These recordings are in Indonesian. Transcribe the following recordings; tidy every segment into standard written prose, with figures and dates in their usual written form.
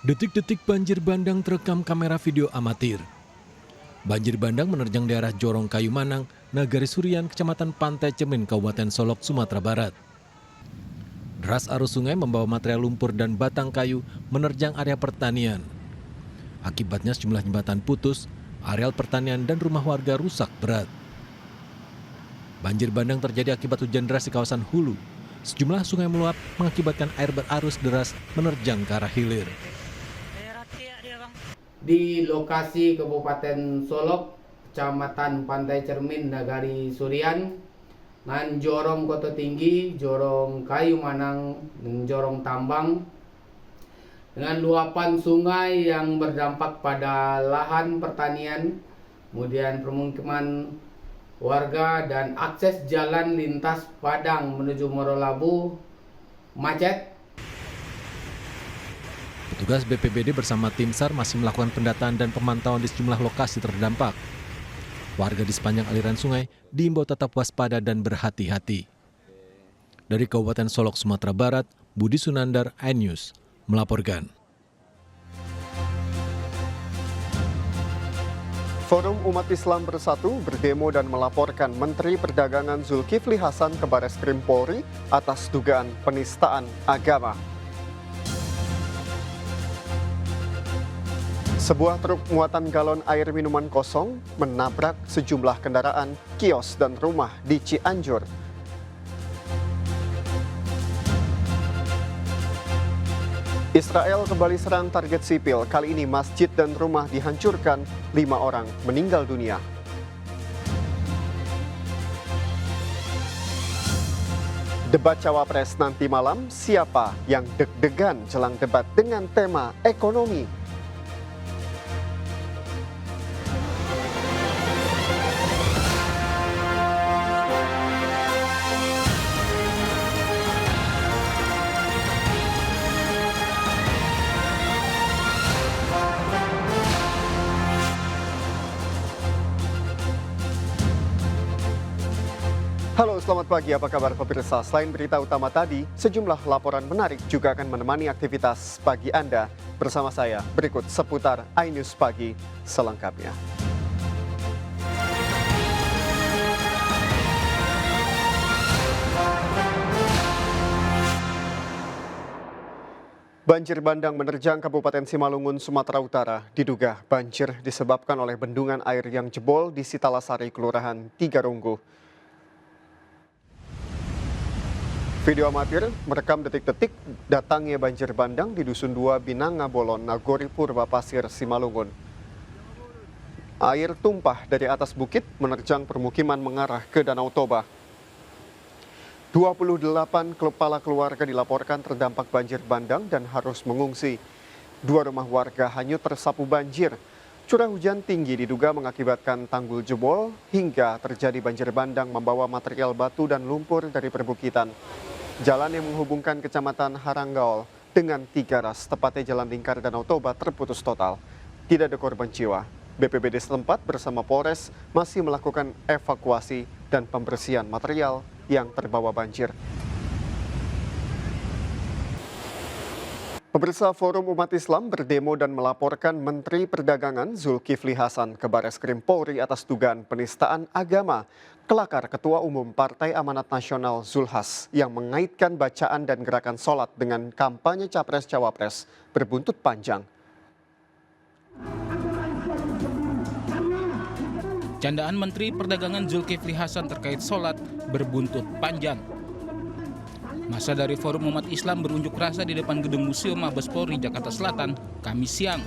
Detik-detik banjir bandang terekam kamera video amatir. Banjir bandang menerjang daerah Jorong Kayu Manang, Nagari Surian, Kecamatan Pantai Cermin, Kabupaten Solok, Sumatera Barat. Deras arus sungai membawa material lumpur dan batang kayu menerjang area pertanian. Akibatnya sejumlah jembatan putus, areal pertanian dan rumah warga rusak berat. Banjir bandang terjadi akibat hujan deras di kawasan hulu. Sejumlah sungai meluap mengakibatkan air berarus deras menerjang ke arah hilir. Di lokasi Kabupaten Solok, Kecamatan Pantai Cermin, Nagari Surian, dan Jorong Koto Tinggi, Jorong Kayu Manang, dan Jorong Tambang, dengan luapan sungai yang berdampak pada lahan pertanian, kemudian permukiman warga dan akses jalan lintas Padang menuju Morolabu macet. Petugas BPBD bersama tim SAR masih melakukan pendataan dan pemantauan di sejumlah lokasi terdampak. Warga di sepanjang aliran sungai diimbau tetap waspada dan berhati-hati. Dari Kabupaten Solok, Sumatera Barat, Budi Sunandar, iNews, melaporkan. Forum Umat Islam Bersatu berdemo dan melaporkan Menteri Perdagangan Zulkifli Hasan ke Bareskrim Polri atas dugaan penistaan agama. Sebuah truk muatan galon air minuman kosong menabrak sejumlah kendaraan, kios, dan rumah di Cianjur. Israel kembali serang target sipil. Kali ini masjid dan rumah dihancurkan, 5 orang meninggal dunia. Debat Cawapres nanti malam, siapa yang deg-degan jelang debat dengan tema ekonomi? Halo, selamat pagi. Apa kabar pemirsa? Selain berita utama tadi, sejumlah laporan menarik juga akan menemani aktivitas pagi Anda. Bersama saya, berikut seputar iNews Pagi selengkapnya. Banjir bandang menerjang Kabupaten Simalungun, Sumatera Utara. Diduga banjir disebabkan oleh bendungan air yang jebol di Sitalasari, Kelurahan Tigarunggu. Video amatir merekam detik-detik datangnya banjir bandang di Dusun 2 Binangabolon, Nagori Purba Pasir, Simalungun. Air tumpah dari atas bukit menerjang permukiman mengarah ke Danau Toba. 28 kepala keluarga dilaporkan terdampak banjir bandang dan harus mengungsi. 2 rumah warga hanyut tersapu banjir. Curah hujan tinggi diduga mengakibatkan tanggul jebol hingga terjadi banjir bandang membawa material batu dan lumpur dari perbukitan. Jalan yang menghubungkan Kecamatan Haranggaol dengan Tigaras, tepatnya Jalan Lingkar Danau Toba, terputus total. Tidak ada korban jiwa. BPBD setempat bersama Polres masih melakukan evakuasi dan pembersihan material yang terbawa banjir. Pemirsa, Forum Umat Islam berdemo dan melaporkan Menteri Perdagangan Zulkifli Hasan ke Bareskrim Polri atas dugaan penistaan agama. Kelakar Ketua Umum Partai Amanat Nasional Zulhas yang mengaitkan bacaan dan gerakan sholat dengan kampanye Capres-Cawapres berbuntut panjang. Candaan Menteri Perdagangan Zulkifli Hasan terkait sholat berbuntut panjang. Masa dari Forum Umat Islam berunjuk rasa di depan gedung Museum Mabes Polri, Jakarta Selatan, Kamis siang.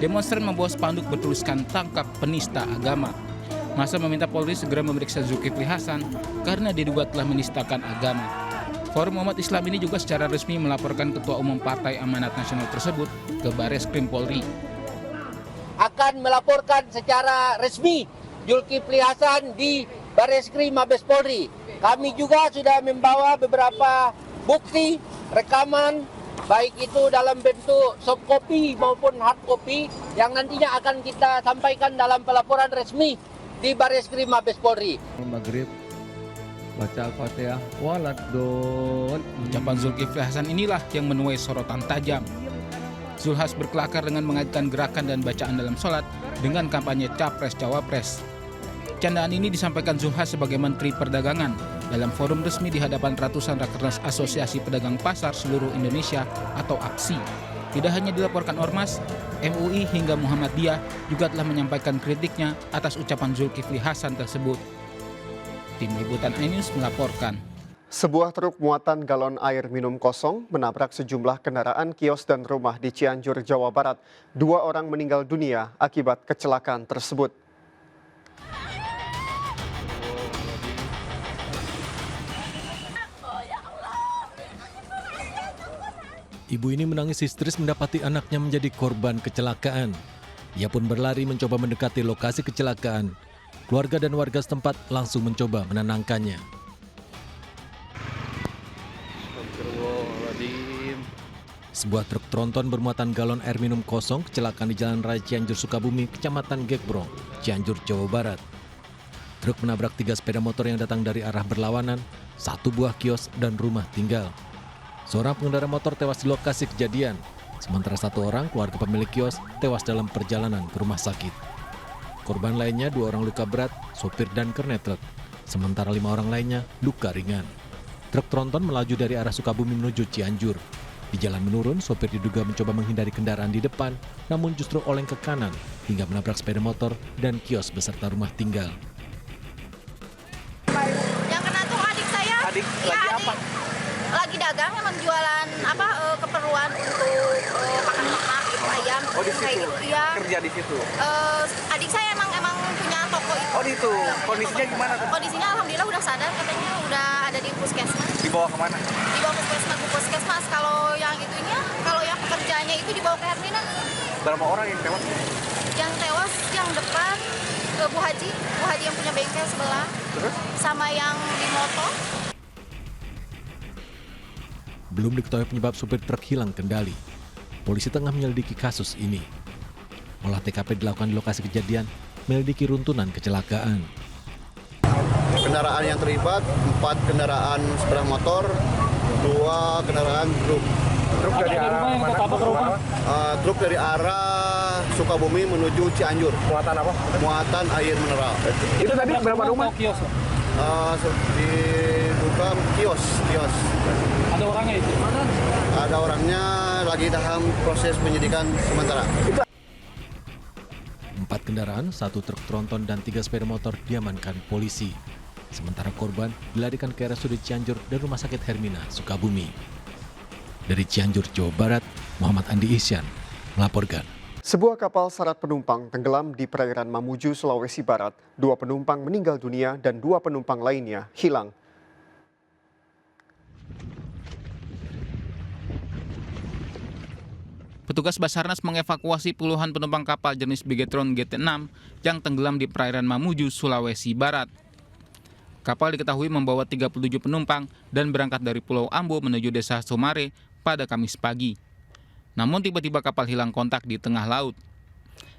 Demonstran membawa spanduk bertuliskan "Tangkap Penista Agama". Masa meminta Polri segera memeriksa Zulkifli Hasan karena diduga telah menistakan agama. Forum Umat Islam ini juga secara resmi melaporkan Ketua Umum Partai Amanat Nasional tersebut ke Bareskrim Polri. Akan melaporkan secara resmi Zulkifli Hasan di Bareskrim Mabes Polri. Kami juga sudah membawa beberapa bukti rekaman, baik itu dalam bentuk soft copy maupun hard copy, yang nantinya akan kita sampaikan dalam pelaporan resmi di Bareskrim Mabes Polri. Maghrib, baca Al-Fatihah, waladon. Ucapan Zulkifli Hasan inilah yang menuai sorotan tajam. Zulhas berkelakar dengan mengaitkan gerakan dan bacaan dalam sholat dengan kampanye Capres-Cawapres. Candaan ini disampaikan Zulhas sebagai Menteri Perdagangan dalam forum resmi di hadapan ratusan Rakernas Asosiasi Pedagang Pasar Seluruh Indonesia atau APSI. Tidak hanya dilaporkan Ormas, MUI hingga Muhammadiyah juga telah menyampaikan kritiknya atas ucapan Zulkifli Hasan tersebut. Tim Liputan iNews melaporkan. Sebuah truk muatan galon air minum kosong menabrak sejumlah kendaraan kios dan rumah di Cianjur, Jawa Barat. 2 orang meninggal dunia akibat kecelakaan tersebut. Ibu ini menangis histeris mendapati anaknya menjadi korban kecelakaan. Ia pun berlari mencoba mendekati lokasi kecelakaan. Keluarga dan warga setempat langsung mencoba menenangkannya. Sebuah truk tronton bermuatan galon air minum kosong kecelakaan di Jalan Raya Cianjur Sukabumi, Kecamatan Gekbrong, Cianjur, Jawa Barat. Truk menabrak 3 sepeda motor yang datang dari arah berlawanan, 1 buah kios dan rumah tinggal. Seorang pengendara motor tewas di lokasi kejadian, sementara 1 orang keluarga pemilik kios tewas dalam perjalanan ke rumah sakit. Korban lainnya 2 orang luka berat, sopir dan kernet truk, sementara 5 orang lainnya luka ringan. Truk tronton melaju dari arah Sukabumi menuju Cianjur. Di jalan menurun, sopir diduga mencoba menghindari kendaraan di depan, namun justru oleng ke kanan hingga menabrak sepeda motor dan kios beserta rumah tinggal. Yang kena tuh adik saya. Adik ya, lagi adik apa? Lagi dagang, emang jualan keperluan untuk makan ternak gitu, ayam. Oh, di kayak situ. gitu, ya. Kerja di situ. Adik saya emang punya toko itu. Oh, di itu. Kondisinya gimana tuh? Kondisinya alhamdulillah udah sadar, katanya udah ada di puskesmas. Dibawa kemana? Dibawa ke puskesmas. Kalau yang pekerjaannya itu dibawa ke Hermina. Berapa orang yang tewas? Yang tewas yang depan ke Bu Haji yang punya bengkel sebelah. Terus? Sama yang di motor. Belum diketahui penyebab supir truk hilang kendali. Polisi tengah menyelidiki kasus ini. Olah TKP dilakukan di lokasi kejadian, menyelidiki runtunan kecelakaan. Kendaraan yang terlibat 4 kendaraan sepeda motor, 2 kendaraan truk. Truk dari arah mana? Truk dari arah Sukabumi menuju Cianjur. Muatan apa? Muatan air mineral. Itu tadi berapa rumah? Kios. Dibuka kios. Ada orangnya itu? Ada orangnya, lagi dalam proses penyidikan sementara. 4 kendaraan, 1 truk tronton dan 3 sepeda motor diamankan polisi. Sementara korban dilarikan ke RSUD Cianjur dan Rumah Sakit Hermina, Sukabumi. Dari Cianjur, Jawa Barat, Muhammad Andi Isyan melaporkan. Sebuah kapal syarat penumpang tenggelam di perairan Mamuju, Sulawesi Barat. 2 penumpang meninggal dunia dan 2 penumpang lainnya hilang. Petugas Basarnas mengevakuasi puluhan penumpang kapal jenis Bigetron GT6 yang tenggelam di perairan Mamuju, Sulawesi Barat. Kapal diketahui membawa 37 penumpang dan berangkat dari Pulau Ambo menuju Desa Somare pada Kamis pagi. Namun tiba-tiba kapal hilang kontak di tengah laut.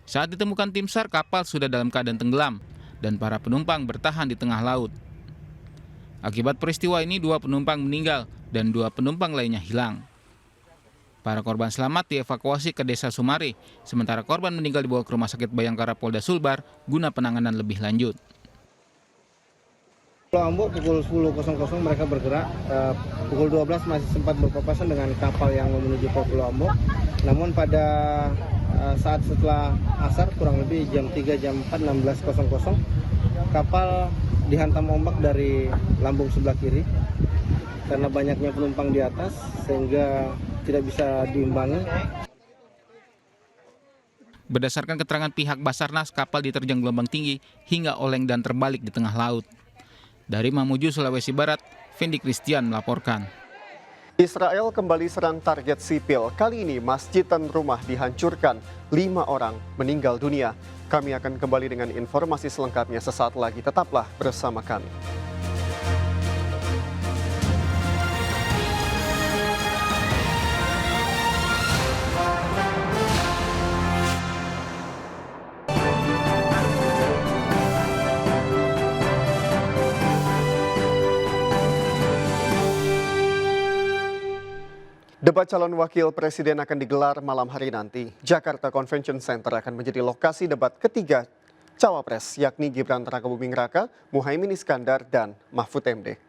Saat ditemukan tim SAR, kapal sudah dalam keadaan tenggelam dan para penumpang bertahan di tengah laut. Akibat peristiwa ini 2 penumpang meninggal dan 2 penumpang lainnya hilang. Para korban selamat dievakuasi ke Desa Somare, sementara korban meninggal dibawa ke Rumah Sakit Bayangkara Polda Sulbar guna penanganan lebih lanjut. Pulau Ambo pukul 10.00 mereka bergerak, pukul 12 masih sempat berpapasan dengan kapal yang menuju ke Pulau Ambo. Namun pada saat setelah asar kurang lebih jam 3 jam 4 16.00 kapal dihantam ombak dari lambung sebelah kiri karena banyaknya penumpang di atas sehingga tidak bisa diimbangi. Berdasarkan keterangan pihak Basarnas, kapal diterjang gelombang tinggi hingga oleng dan terbalik di tengah laut. Dari Mamuju, Sulawesi Barat, Fendi Christian melaporkan. Israel kembali serang target sipil. Kali ini masjid dan rumah dihancurkan. 5 orang meninggal dunia. Kami akan kembali dengan informasi selengkapnya sesaat lagi. Tetaplah bersama kami. Debat calon wakil presiden akan digelar malam hari nanti. Jakarta Convention Center akan menjadi lokasi debat ketiga cawapres, yakni Gibran Rakabuming Raka, Muhaimin Iskandar, dan Mahfud MD.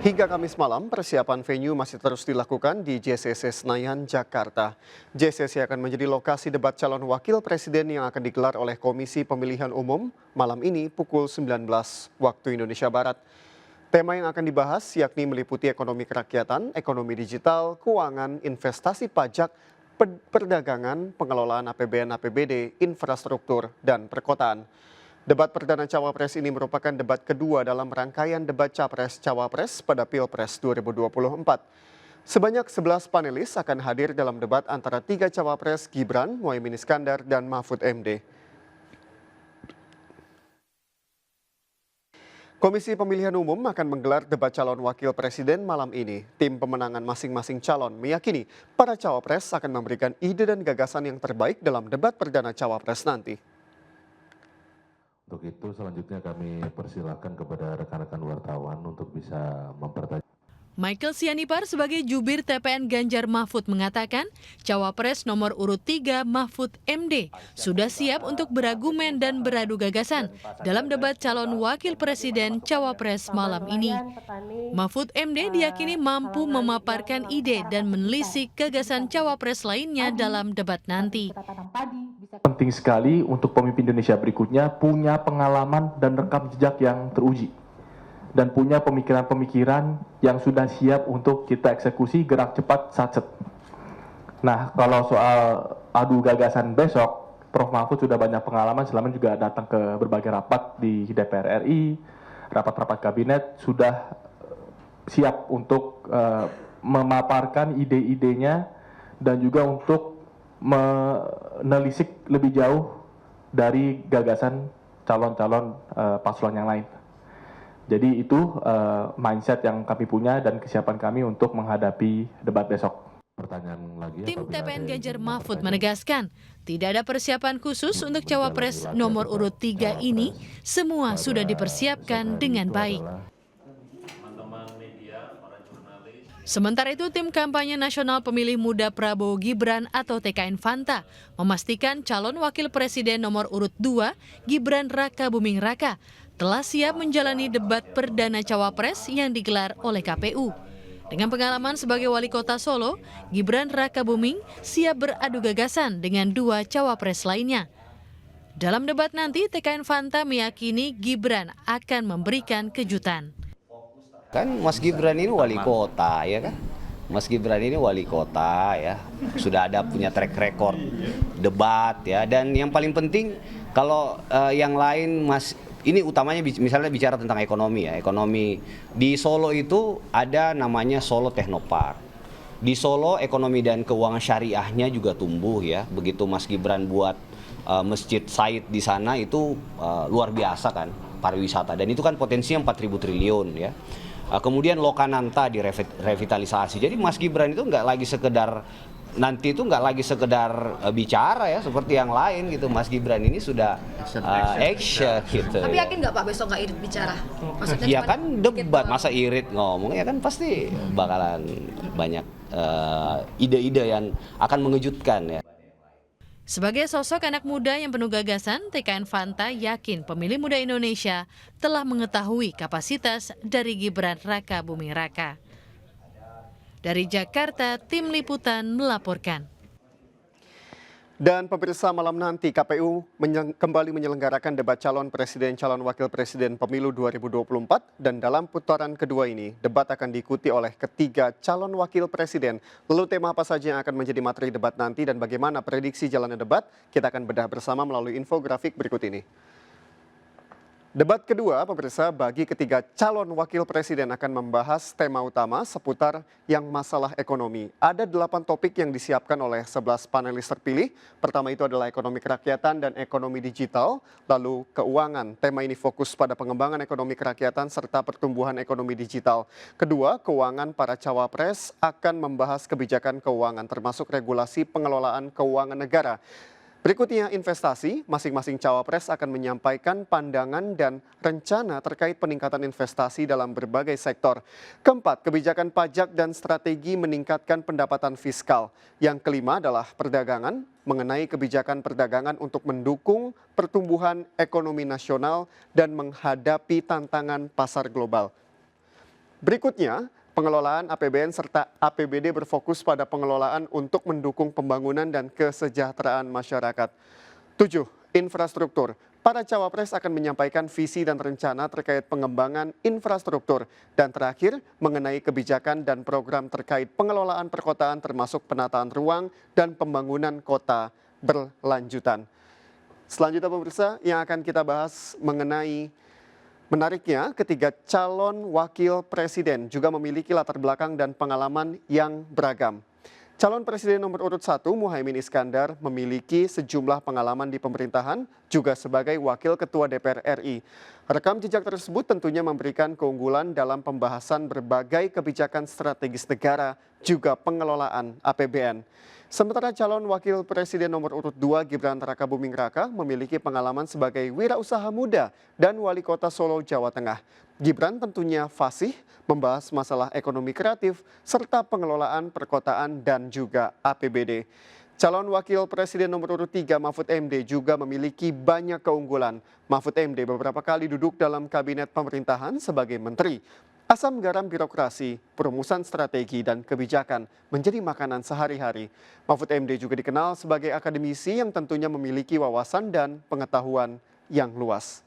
Hingga Kamis malam, persiapan venue masih terus dilakukan di JCC Senayan, Jakarta. JCC akan menjadi lokasi debat calon wakil presiden yang akan digelar oleh Komisi Pemilihan Umum malam ini pukul 19 waktu Indonesia Barat. Tema yang akan dibahas yakni meliputi ekonomi kerakyatan, ekonomi digital, keuangan, investasi pajak, perdagangan, pengelolaan APBN, APBD, infrastruktur, dan perkotaan. Debat perdana Cawapres ini merupakan debat kedua dalam rangkaian debat Capres-Cawapres pada Pilpres 2024. Sebanyak 11 panelis akan hadir dalam debat antara 3 Cawapres Gibran, Muhaimin Iskandar, dan Mahfud MD. Komisi Pemilihan Umum akan menggelar debat calon wakil presiden malam ini. Tim pemenangan masing-masing calon meyakini para Cawapres akan memberikan ide dan gagasan yang terbaik dalam debat perdana Cawapres nanti. Untuk itu selanjutnya kami persilakan kepada rekan-rekan wartawan untuk bisa mempertanyakan. Michael Sianipar sebagai jubir TPN Ganjar Mahfud mengatakan Cawapres nomor urut 3 Mahfud MD sudah siap untuk berargumen dan beradu gagasan dalam debat calon wakil presiden Cawapres malam ini. Mahfud MD diyakini mampu memaparkan ide dan menelisik gagasan Cawapres lainnya dalam debat nanti. Penting sekali untuk pemimpin Indonesia berikutnya punya pengalaman dan rekam jejak yang teruji. Dan punya pemikiran-pemikiran yang sudah siap untuk kita eksekusi gerak cepat satset. Nah, kalau soal adu gagasan besok, Prof. Mahfud sudah banyak pengalaman selama juga datang ke berbagai rapat di DPR RI, rapat-rapat kabinet, sudah siap untuk memaparkan ide-idenya dan juga untuk menelisik lebih jauh dari gagasan calon-calon paslon yang lain. Jadi itu mindset yang kami punya dan kesiapan kami untuk menghadapi debat besok. Pertanyaan lagi. Tim TPN Ganjar Mahfud menegaskan, tidak ada persiapan khusus untuk Cawapres nomor urut 3 ini, semua sudah dipersiapkan dengan baik. Sementara itu, Tim Kampanye Nasional Pemilih Muda Prabowo Gibran atau TKN Fanta memastikan calon wakil presiden nomor urut 2, Gibran Rakabuming Raka, telah siap menjalani debat perdana Cawapres yang digelar oleh KPU. Dengan pengalaman sebagai wali kota Solo, Gibran Rakabuming siap beradu gagasan dengan 2 Cawapres lainnya. Dalam debat nanti, TKN Fanta meyakini Gibran akan memberikan kejutan. Kan Mas Gibran ini wali kota, ya kan? Mas Gibran ini wali kota, ya, sudah ada punya track record debat, ya, dan yang paling penting kalau yang lain ini utamanya misalnya bicara tentang ekonomi, ya, ekonomi di Solo itu ada namanya Solo Technopark. Di Solo ekonomi dan keuangan syariahnya juga tumbuh, ya. Begitu Mas Gibran buat Masjid Said di sana itu luar biasa kan pariwisata, dan itu kan potensinya 4.000 triliun, ya. Kemudian Lokananta direvitalisasi. Jadi Mas Gibran itu nggak lagi sekedar bicara, ya, seperti yang lain gitu. Mas Gibran ini sudah action gitu. Tapi yakin nggak Pak besok nggak irit bicara? Maksudnya ya kan debat, masa irit ngomong, ya kan pasti bakalan banyak ide-ide yang akan mengejutkan, ya. Sebagai sosok anak muda yang penuh gagasan, TKN Fanta yakin pemilih muda Indonesia telah mengetahui kapasitas dari Gibran Rakabuming Raka. Dari Jakarta, Tim Liputan melaporkan. Dan pemirsa, malam nanti KPU kembali menyelenggarakan debat calon presiden calon wakil presiden pemilu 2024, dan dalam putaran kedua ini debat akan diikuti oleh ketiga calon wakil presiden. Lalu tema apa saja yang akan menjadi materi debat nanti dan bagaimana prediksi jalannya debat, kita akan bedah bersama melalui infografik berikut ini. Debat kedua, pemirsa, bagi ketiga calon wakil presiden akan membahas tema utama seputar yang masalah ekonomi. Ada 8 topik yang disiapkan oleh 11 panelis terpilih. Pertama itu adalah ekonomi kerakyatan dan ekonomi digital, lalu keuangan. Tema ini fokus pada pengembangan ekonomi kerakyatan serta pertumbuhan ekonomi digital. Kedua, keuangan para cawapres akan membahas kebijakan keuangan termasuk regulasi pengelolaan keuangan negara. Berikutnya investasi, masing-masing cawapres akan menyampaikan pandangan dan rencana terkait peningkatan investasi dalam berbagai sektor. Keempat, kebijakan pajak dan strategi meningkatkan pendapatan fiskal. Yang kelima adalah perdagangan, mengenai kebijakan perdagangan untuk mendukung pertumbuhan ekonomi nasional dan menghadapi tantangan pasar global. Berikutnya, pengelolaan APBN serta APBD berfokus pada pengelolaan untuk mendukung pembangunan dan kesejahteraan masyarakat. 7. Infrastruktur. Para cawapres akan menyampaikan visi dan rencana terkait pengembangan infrastruktur. Dan terakhir, mengenai kebijakan dan program terkait pengelolaan perkotaan termasuk penataan ruang dan pembangunan kota berlanjutan. Selanjutnya pemirsa, yang akan kita bahas mengenai menariknya, ketiga calon wakil presiden juga memiliki latar belakang dan pengalaman yang beragam. Calon presiden nomor urut 1, Muhaimin Iskandar, memiliki sejumlah pengalaman di pemerintahan, juga sebagai wakil ketua DPR RI. Rekam jejak tersebut tentunya memberikan keunggulan dalam pembahasan berbagai kebijakan strategis negara, juga pengelolaan APBN. Sementara calon wakil presiden nomor urut 2 Gibran Rakabuming Raka memiliki pengalaman sebagai wirausaha muda dan wali kota Solo, Jawa Tengah. Gibran tentunya fasih membahas masalah ekonomi kreatif serta pengelolaan perkotaan dan juga APBD. Calon wakil presiden nomor urut 3 Mahfud MD juga memiliki banyak keunggulan. Mahfud MD beberapa kali duduk dalam kabinet pemerintahan sebagai menteri. Asam garam birokrasi, perumusan strategi dan kebijakan menjadi makanan sehari-hari. Mahfud MD juga dikenal sebagai akademisi yang tentunya memiliki wawasan dan pengetahuan yang luas.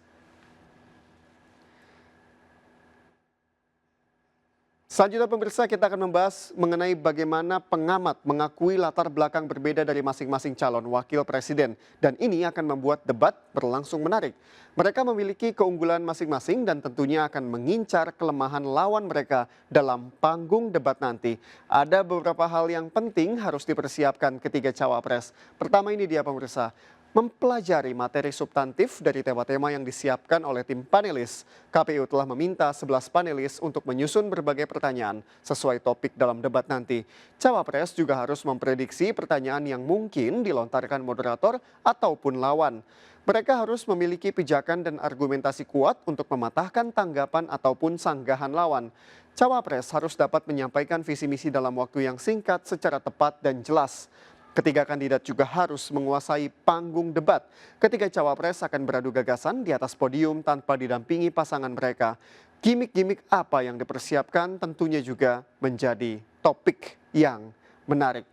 Selanjutnya pemirsa, kita akan membahas mengenai bagaimana pengamat mengakui latar belakang berbeda dari masing-masing calon wakil presiden. Dan ini akan membuat debat berlangsung menarik. Mereka memiliki keunggulan masing-masing dan tentunya akan mengincar kelemahan lawan mereka dalam panggung debat nanti. Ada beberapa hal yang penting harus dipersiapkan ketiga cawapres. Pertama ini dia pemirsa, mempelajari materi substantif dari tema-tema yang disiapkan oleh tim panelis. KPU telah meminta 11 panelis untuk menyusun berbagai pertanyaan sesuai topik dalam debat nanti. Cawapres juga harus memprediksi pertanyaan yang mungkin dilontarkan moderator ataupun lawan. Mereka harus memiliki pijakan dan argumentasi kuat untuk mematahkan tanggapan ataupun sanggahan lawan. Cawapres harus dapat menyampaikan visi misi dalam waktu yang singkat secara tepat dan jelas. Ketiga kandidat juga harus menguasai panggung debat. Ketiga cawapres akan beradu gagasan di atas podium tanpa didampingi pasangan mereka. Gimik-gimik apa yang dipersiapkan tentunya juga menjadi topik yang menarik.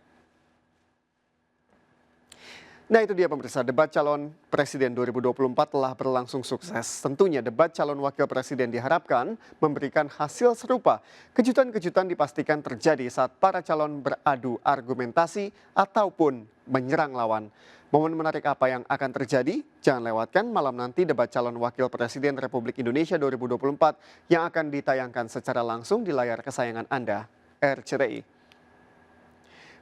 Nah itu dia pemirsa, debat calon presiden 2024 telah berlangsung sukses. Tentunya debat calon wakil presiden diharapkan memberikan hasil serupa. Kejutan-kejutan dipastikan terjadi saat para calon beradu argumentasi ataupun menyerang lawan. Momen menarik apa yang akan terjadi? Jangan lewatkan malam nanti debat calon wakil presiden Republik Indonesia 2024 yang akan ditayangkan secara langsung di layar kesayangan Anda, RCTI.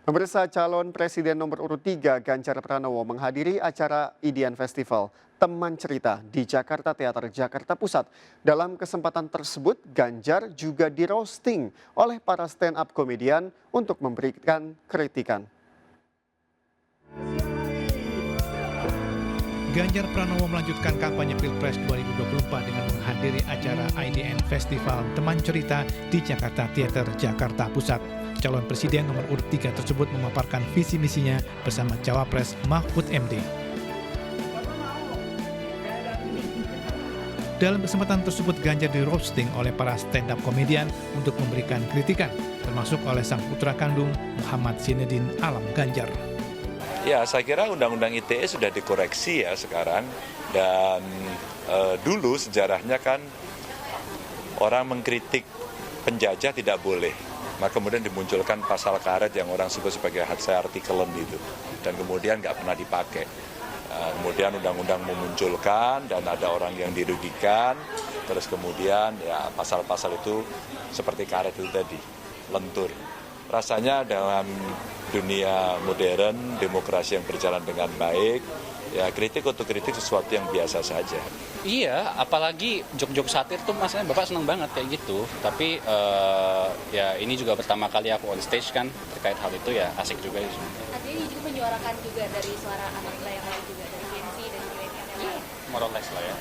Pemirsa, calon presiden nomor urut 3 Ganjar Pranowo menghadiri acara IDN Festival Teman Cerita di Jakarta Teater Jakarta Pusat. Dalam kesempatan tersebut, Ganjar juga di-roasting oleh para stand-up komedian untuk memberikan kritikan. Ganjar Pranowo melanjutkan kampanye Pilpres 2024 dengan menghadiri acara IDN Festival Teman Cerita di Jakarta Teater Jakarta Pusat. Calon presiden nomor urut 3 tersebut memaparkan visi misinya bersama cawapres Mahfud MD. Dalam kesempatan tersebut Ganjar di-roasting oleh para stand-up komedian untuk memberikan kritikan, termasuk oleh sang putra kandung Muhammad Zinedine Alam Ganjar. Ya, saya kira Undang-Undang ITE sudah dikoreksi ya sekarang, dan dulu sejarahnya kan orang mengkritik penjajah tidak boleh. Maka kemudian dimunculkan pasal karet yang orang sebut sebagai hadsai artikelen itu, dan kemudian nggak pernah dipakai. Kemudian undang-undang memunculkan dan ada orang yang dirugikan, terus kemudian ya pasal-pasal itu seperti karet itu tadi, lentur. Rasanya dalam dunia modern, demokrasi yang berjalan dengan baik, ya kritik untuk kritik sesuatu yang biasa saja. Iya, apalagi jok-jok satir tuh masanya Bapak seneng banget kayak gitu. Tapi ya ini juga pertama kali aku on stage kan terkait hal itu, ya asik juga. Artinya juga menyuarakan juga dari suara anak muda yang lain. more or less lah ya.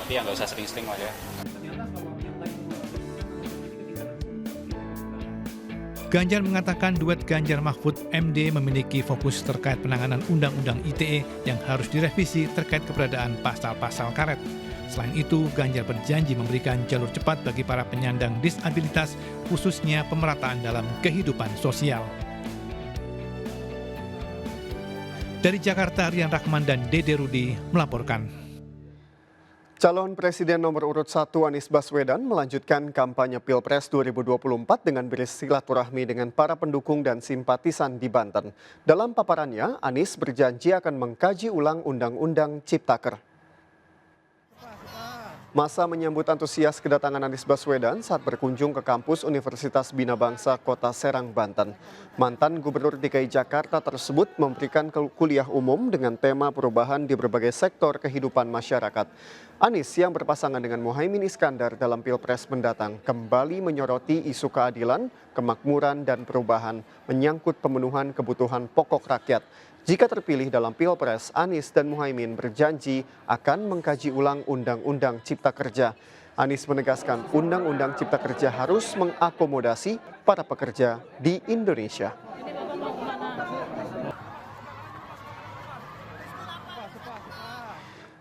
Tapi ya nggak usah sering-sering lah ya. Ganjar mengatakan duet Ganjar-Mahfud MD memiliki fokus terkait penanganan Undang-Undang ITE yang harus direvisi terkait keberadaan pasal-pasal karet. Selain itu, Ganjar berjanji memberikan jalur cepat bagi para penyandang disabilitas, khususnya pemerataan dalam kehidupan sosial. Dari Jakarta, Rian Rahman dan Dede Rudi melaporkan. Calon Presiden nomor urut 1 Anies Baswedan melanjutkan kampanye Pilpres 2024 dengan bersilaturahmi dengan para pendukung dan simpatisan di Banten. Dalam paparannya, Anies berjanji akan mengkaji ulang Undang-Undang Ciptaker. Masa menyambut antusias kedatangan Anies Baswedan saat berkunjung ke kampus Universitas Bina Bangsa Kota Serang, Banten. Mantan Gubernur DKI Jakarta tersebut memberikan kuliah umum dengan tema perubahan di berbagai sektor kehidupan masyarakat. Anies yang berpasangan dengan Muhaimin Iskandar dalam Pilpres mendatang kembali menyoroti isu keadilan, kemakmuran, dan perubahan menyangkut pemenuhan kebutuhan pokok rakyat. Jika terpilih dalam Pilpres, Anies dan Muhaimin berjanji akan mengkaji ulang Undang-Undang Cipta Kerja. Anies menegaskan Undang-Undang Cipta Kerja harus mengakomodasi para pekerja di Indonesia.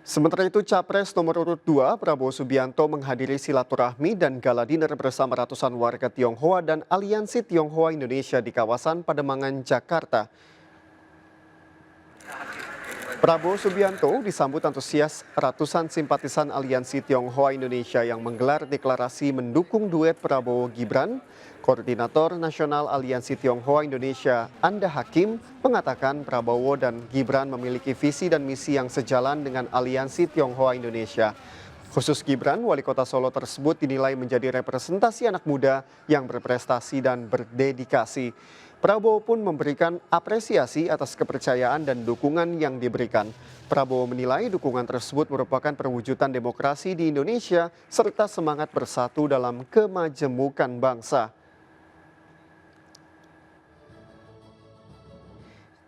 Sementara itu, Capres nomor urut 2 Prabowo Subianto menghadiri silaturahmi dan gala dinner bersama ratusan warga Tionghoa dan Aliansi Tionghoa Indonesia di kawasan Pademangan, Jakarta. Prabowo Subianto disambut antusias ratusan simpatisan Aliansi Tionghoa Indonesia yang menggelar deklarasi mendukung duet Prabowo Gibran. Koordinator Nasional Aliansi Tionghoa Indonesia, Anda Hakim, mengatakan Prabowo dan Gibran memiliki visi dan misi yang sejalan dengan Aliansi Tionghoa Indonesia. Khusus Gibran, wali kota Solo tersebut dinilai menjadi representasi anak muda yang berprestasi dan berdedikasi. Prabowo pun memberikan apresiasi atas kepercayaan dan dukungan yang diberikan. Prabowo menilai dukungan tersebut merupakan perwujudan demokrasi di Indonesia serta semangat bersatu dalam kemajemukan bangsa.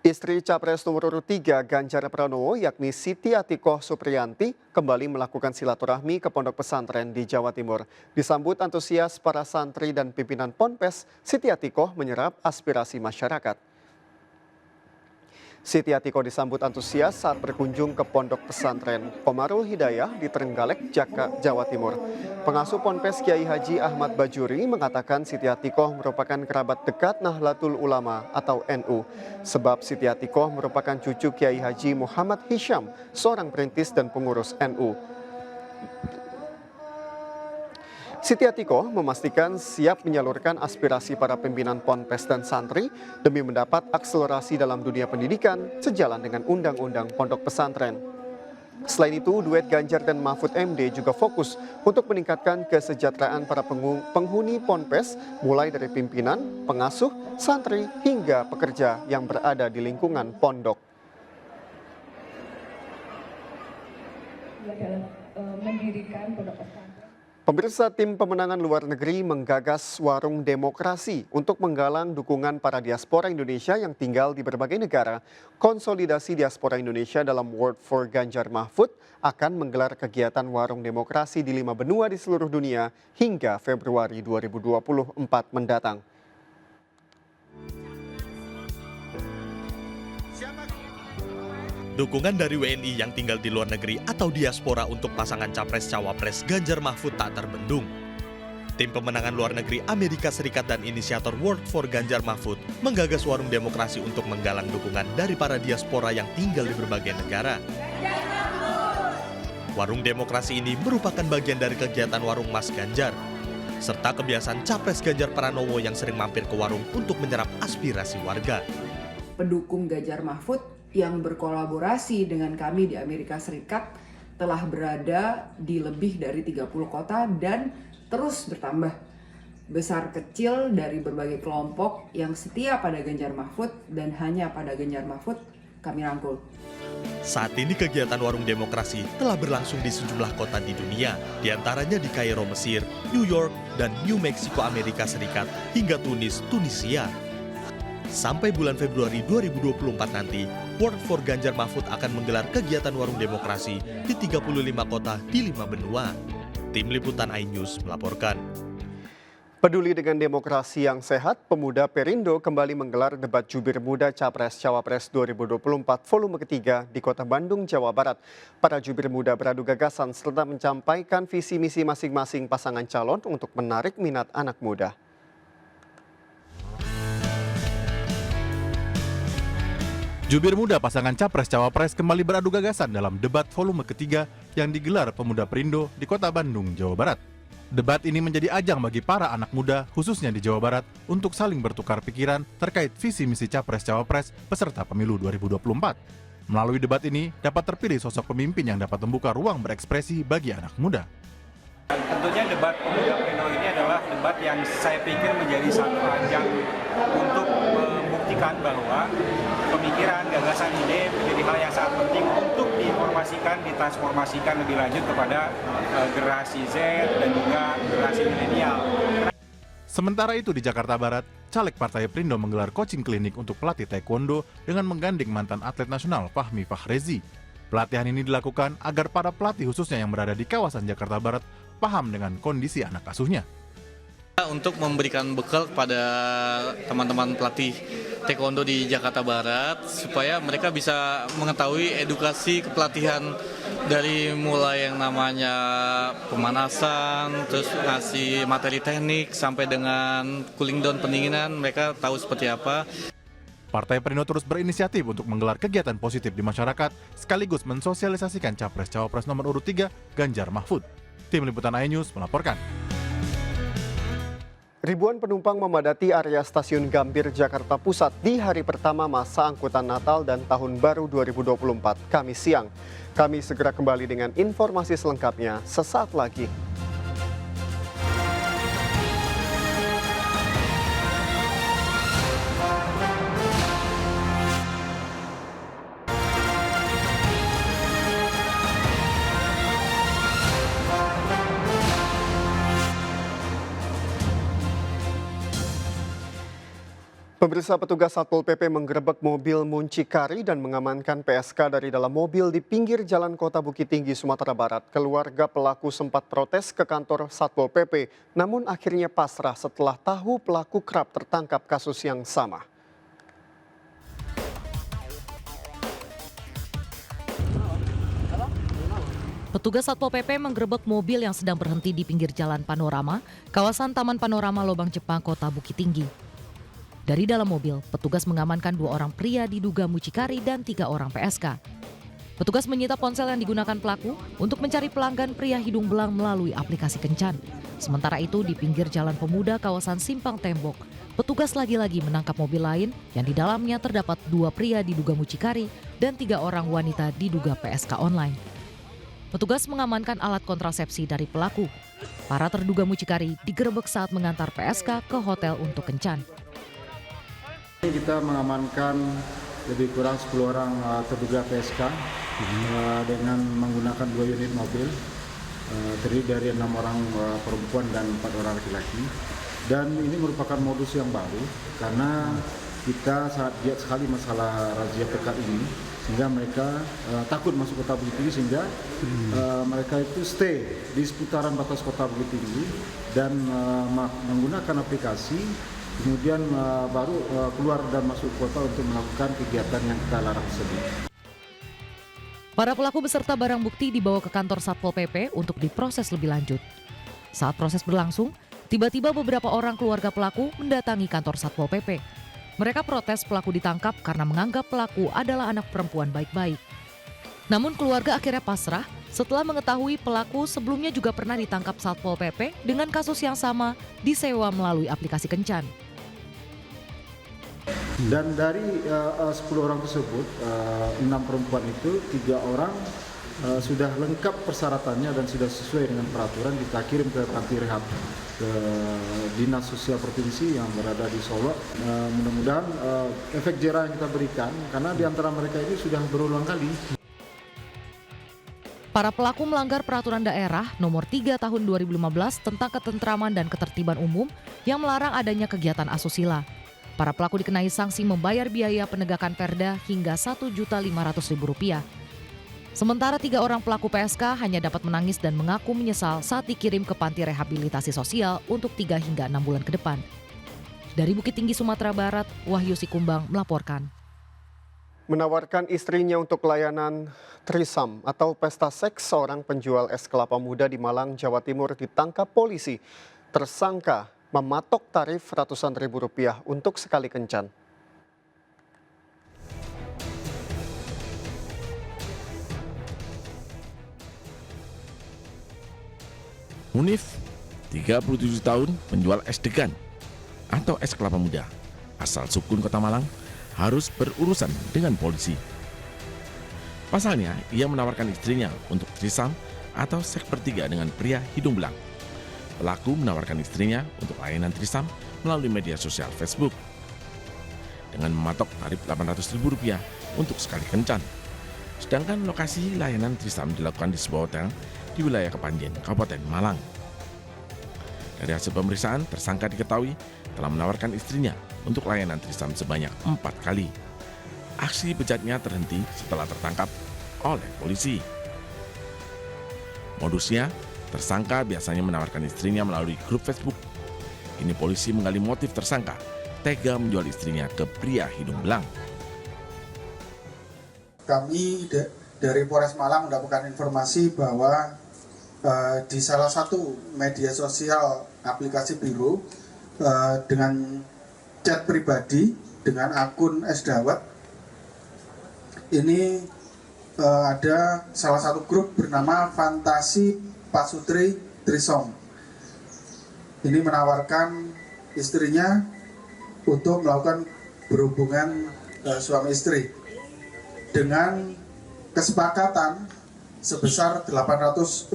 Istri Capres nomor urut 3 Ganjar Pranowo yakni Siti Atikoh Supriyanti kembali melakukan silaturahmi ke pondok pesantren di Jawa Timur. Disambut antusias para santri dan pimpinan Ponpes, Siti Atikoh menyerap aspirasi masyarakat. Siti Atikoh disambut antusias saat berkunjung ke pondok pesantren Qomarul Hidayah di Trenggalek, Jawa Timur. Pengasuh Ponpes Kiai Haji Ahmad Bajuri mengatakan Siti Atikoh merupakan kerabat dekat Nahdlatul Ulama atau NU. Sebab Siti Atikoh merupakan cucu Kiai Haji Muhammad Hisham, seorang perintis dan pengurus NU. Siti Atikoh memastikan siap menyalurkan aspirasi para pimpinan Ponpes dan santri demi mendapat akselerasi dalam dunia pendidikan sejalan dengan Undang-Undang Pondok Pesantren. Selain itu, duet Ganjar dan Mahfud MD juga fokus untuk meningkatkan kesejahteraan para penghuni Ponpes mulai dari pimpinan, pengasuh, santri hingga pekerja yang berada di lingkungan pondok. Mendirikan pondok pesantren. Pemirsa, tim pemenangan luar negeri menggagas warung demokrasi untuk menggalang dukungan para diaspora Indonesia yang tinggal di berbagai negara. Konsolidasi diaspora Indonesia dalam World for Ganjar Mahfud akan menggelar kegiatan warung demokrasi di 5 benua di seluruh dunia hingga Februari 2024 mendatang. Dukungan dari WNI yang tinggal di luar negeri atau diaspora untuk pasangan Capres-Cawapres Ganjar Mahfud tak terbendung. Tim pemenangan luar negeri Amerika Serikat dan inisiator World for Ganjar Mahfud menggagas warung demokrasi untuk menggalang dukungan dari para diaspora yang tinggal di berbagai negara. Warung demokrasi ini merupakan bagian dari kegiatan Warung Mas Ganjar, serta kebiasaan Capres Ganjar Pranowo yang sering mampir ke warung untuk menyerap aspirasi warga. Pendukung Ganjar Mahfud yang berkolaborasi dengan kami di Amerika Serikat telah berada di lebih dari 30 kota dan terus bertambah. Besar kecil dari berbagai kelompok yang setia pada Ganjar Mahfud dan hanya pada Ganjar Mahfud kami rangkul. Saat ini kegiatan warung demokrasi telah berlangsung di sejumlah kota di dunia, diantaranya di Kairo, Mesir, New York, dan New Mexico, Amerika Serikat, hingga Tunis, Tunisia. Sampai bulan Februari 2024 nanti, Work for Ganjar Mahfud akan menggelar kegiatan warung demokrasi di 35 kota di 5 benua. Tim Liputan iNews melaporkan. Peduli dengan demokrasi yang sehat, pemuda Perindo kembali menggelar debat jubir muda Capres-Cawapres 2024 volume ketiga di Kota Bandung, Jawa Barat. Para jubir muda beradu gagasan serta menyampaikan visi misi masing-masing pasangan calon untuk menarik minat anak muda. Jubir muda pasangan Capres-Cawapres kembali beradu gagasan dalam debat volume ketiga yang digelar pemuda Perindo di Kota Bandung, Jawa Barat. Debat ini menjadi ajang bagi para anak muda, khususnya di Jawa Barat, untuk saling bertukar pikiran terkait visi misi Capres-Cawapres peserta pemilu 2024. Melalui debat ini, dapat terpilih sosok pemimpin yang dapat membuka ruang berekspresi bagi anak muda. Tentunya debat pemuda Perindo ini adalah debat yang saya pikir menjadi satu ajang untuk membuktikan bahwa pemikiran, gagasan, ide menjadi hal yang sangat penting untuk diinformasikan, ditransformasikan lebih lanjut kepada generasi Z dan juga generasi milenial. Sementara itu di Jakarta Barat, caleg Partai Perindo menggelar coaching klinik untuk pelatih taekwondo dengan menggandeng mantan atlet nasional Fahmi Fahrezi. Pelatihan ini dilakukan agar para pelatih khususnya yang berada di kawasan Jakarta Barat paham dengan kondisi anak asuhnya. Untuk memberikan bekal kepada teman-teman pelatih taekwondo di Jakarta Barat supaya mereka bisa mengetahui edukasi kepelatihan dari mulai yang namanya pemanasan, terus ngasih materi teknik sampai dengan cooling down pendinginan, mereka tahu seperti apa. Partai Perindo terus berinisiatif untuk menggelar kegiatan positif di masyarakat sekaligus mensosialisasikan Capres-Cawapres nomor urut 3 Ganjar Mahfud. Tim Liputan iNews melaporkan. Ribuan penumpang memadati area stasiun Gambir, Jakarta Pusat di hari pertama masa angkutan Natal dan Tahun Baru 2024, Kamis siang. Kami segera kembali dengan informasi selengkapnya sesaat lagi. Pemirsa, petugas Satpol PP menggerebek mobil muncikari dan mengamankan PSK dari dalam mobil di pinggir Jalan Kota Bukit Tinggi, Sumatera Barat. Keluarga pelaku sempat protes ke kantor Satpol PP, namun akhirnya pasrah setelah tahu pelaku kerap tertangkap kasus yang sama. Petugas Satpol PP menggerebek mobil yang sedang berhenti di pinggir Jalan Panorama, kawasan Taman Panorama Lobang Jepang, Kota Bukit Tinggi. Dari dalam mobil, petugas mengamankan 2 orang pria diduga mucikari dan 3 orang PSK. Petugas menyita ponsel yang digunakan pelaku untuk mencari pelanggan pria hidung belang melalui aplikasi Kencan. Sementara itu di pinggir Jalan Pemuda kawasan Simpang Tembok, petugas lagi-lagi menangkap mobil lain yang di dalamnya terdapat 2 pria diduga mucikari dan 3 orang wanita diduga PSK online. Petugas mengamankan alat kontrasepsi dari pelaku. Para terduga mucikari digerebek saat mengantar PSK ke hotel untuk kencan. Kita mengamankan lebih kurang 10 orang terduga PSK dengan menggunakan 2 unit mobil, terdiri dari 6 orang perempuan dan 4 orang laki-laki. Dan ini merupakan modus yang baru karena kita sangat giat sekali masalah razia pekat ini, sehingga mereka takut masuk Kota Bukit Tinggi, sehingga mereka itu stay di seputaran batas Kota Bukit Tinggi dan menggunakan aplikasi. Kemudian baru keluar dan masuk kota untuk melakukan kegiatan yang kita larang tersebut. Para pelaku beserta barang bukti dibawa ke kantor Satpol PP untuk diproses lebih lanjut. Saat proses berlangsung, tiba-tiba beberapa orang keluarga pelaku mendatangi kantor Satpol PP. Mereka protes pelaku ditangkap karena menganggap pelaku adalah anak perempuan baik-baik. Namun keluarga akhirnya pasrah setelah mengetahui pelaku sebelumnya juga pernah ditangkap Satpol PP dengan kasus yang sama disewa melalui aplikasi Kencan. Dan dari 10 orang tersebut, 6 perempuan itu, 3 orang sudah lengkap persyaratannya dan sudah sesuai dengan peraturan, kita kirim ke panti rehab ke Dinas Sosial Provinsi yang berada di Solo. Mudah-mudahan efek jerah yang kita berikan, karena di antara mereka ini sudah berulang kali. Para pelaku melanggar peraturan daerah nomor 3 tahun 2015 tentang ketentraman dan ketertiban umum yang melarang adanya kegiatan asusila. Para pelaku dikenai sanksi membayar biaya penegakan perda hingga Rp1.500.000. Sementara 3 orang pelaku PSK hanya dapat menangis dan mengaku menyesal saat dikirim ke panti rehabilitasi sosial untuk 3 hingga 6 bulan ke depan. Dari Bukit Tinggi, Sumatera Barat, Wahyu Sikumbang melaporkan. Menawarkan istrinya untuk layanan trisam atau pesta seks, seorang penjual es kelapa muda di Malang, Jawa Timur ditangkap polisi. Tersangka mematok tarif ratusan ribu rupiah untuk sekali kencan. Munif, 37 tahun, penjual es degan atau es kelapa muda, asal Sukun, Kota Malang, harus berurusan dengan polisi. Pasalnya, ia menawarkan istrinya untuk trisam atau seks bertiga dengan pria hidung belang. Pelaku menawarkan istrinya untuk layanan trisam melalui media sosial Facebook dengan mematok tarif Rp800.000 untuk sekali kencan. Sedangkan lokasi layanan trisam dilakukan di sebuah hotel di wilayah Kepanjen, Kabupaten Malang. Dari hasil pemeriksaan, tersangka diketahui telah menawarkan istrinya untuk layanan trisam sebanyak 4 kali. Aksi bejatnya terhenti setelah tertangkap oleh polisi. Modusnya, tersangka biasanya menawarkan istrinya melalui grup Facebook. Kini polisi menggali motif tersangka tega menjual istrinya ke pria hidung belang. Kami dari Polres Malang mendapatkan informasi bahwa di salah satu media sosial aplikasi biru dengan chat pribadi dengan akun Es Dawet ini ada salah satu grup bernama Fantasi Pasutri Trisom. Ini menawarkan istrinya untuk melakukan berhubungan suami istri dengan kesepakatan sebesar Rp800.000.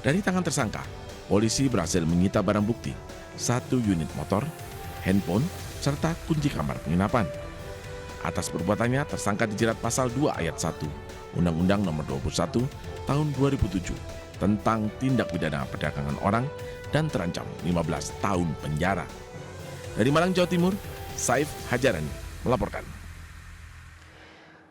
Dari tangan tersangka, polisi berhasil menyita barang bukti, 1 unit motor, handphone, serta kunci kamar penginapan. Atas perbuatannya, tersangka dijerat pasal 2 ayat 1 Undang-Undang Nomor 21 Tahun 2007 tentang tindak pidana perdagangan orang dan terancam 15 tahun penjara. Dari Malang, Jawa Timur, Saif Hajarani melaporkan.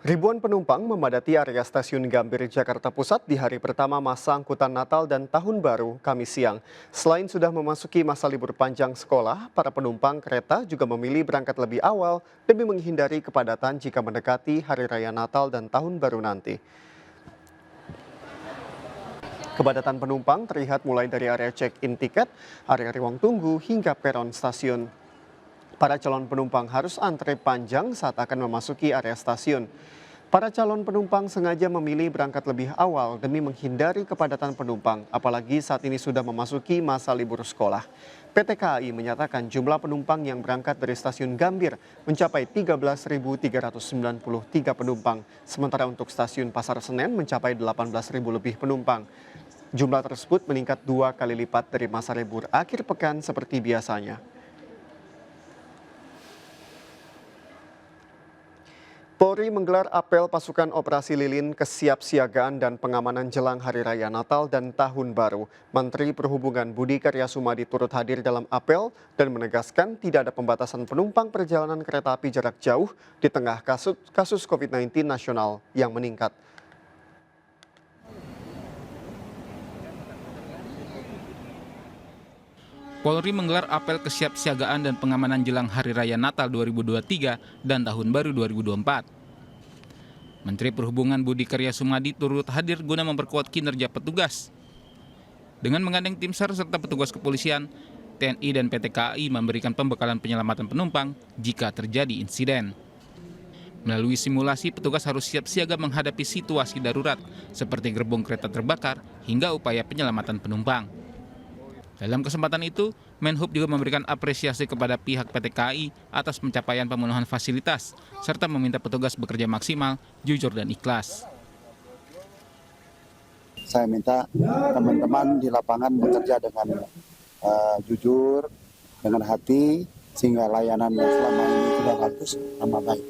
Ribuan penumpang memadati area stasiun Gambir, Jakarta Pusat di hari pertama masa angkutan Natal dan Tahun Baru, Kamis siang. Selain sudah memasuki masa libur panjang sekolah, para penumpang kereta juga memilih berangkat lebih awal demi menghindari kepadatan jika mendekati Hari Raya Natal dan Tahun Baru nanti. Kepadatan penumpang terlihat mulai dari area check-in tiket, area ruang tunggu, hingga peron stasiun. Para calon penumpang harus antre panjang saat akan memasuki area stasiun. Para calon penumpang sengaja memilih berangkat lebih awal demi menghindari kepadatan penumpang, apalagi saat ini sudah memasuki masa libur sekolah. PT KAI menyatakan jumlah penumpang yang berangkat dari stasiun Gambir mencapai 13.393 penumpang, sementara untuk stasiun Pasar Senen mencapai 18.000 lebih penumpang. Jumlah tersebut meningkat 2 kali lipat dari masa libur akhir pekan seperti biasanya. Polri menggelar apel pasukan operasi lilin kesiapsiagaan dan pengamanan jelang Hari Raya Natal dan Tahun Baru. Menteri Perhubungan Budi Karya Sumadi turut hadir dalam apel dan menegaskan tidak ada pembatasan penumpang perjalanan kereta api jarak jauh di tengah kasus COVID-19 nasional yang meningkat. Polri menggelar apel kesiapsiagaan dan pengamanan jelang Hari Raya Natal 2023 dan Tahun Baru 2024. Menteri Perhubungan Budi Karya Sumadi turut hadir guna memperkuat kinerja petugas. Dengan menggandeng tim SAR serta petugas kepolisian, TNI dan PT KAI memberikan pembekalan penyelamatan penumpang jika terjadi insiden. Melalui simulasi, petugas harus siap siaga menghadapi situasi darurat seperti gerbong kereta terbakar hingga upaya penyelamatan penumpang. Dalam kesempatan itu, Menhub juga memberikan apresiasi kepada pihak PT KAI atas pencapaian pemenuhan fasilitas, serta meminta petugas bekerja maksimal, jujur dan ikhlas. Saya minta teman-teman di lapangan bekerja dengan jujur, dengan hati, sehingga layanan yang selama ini sudah bagus, tambah baik.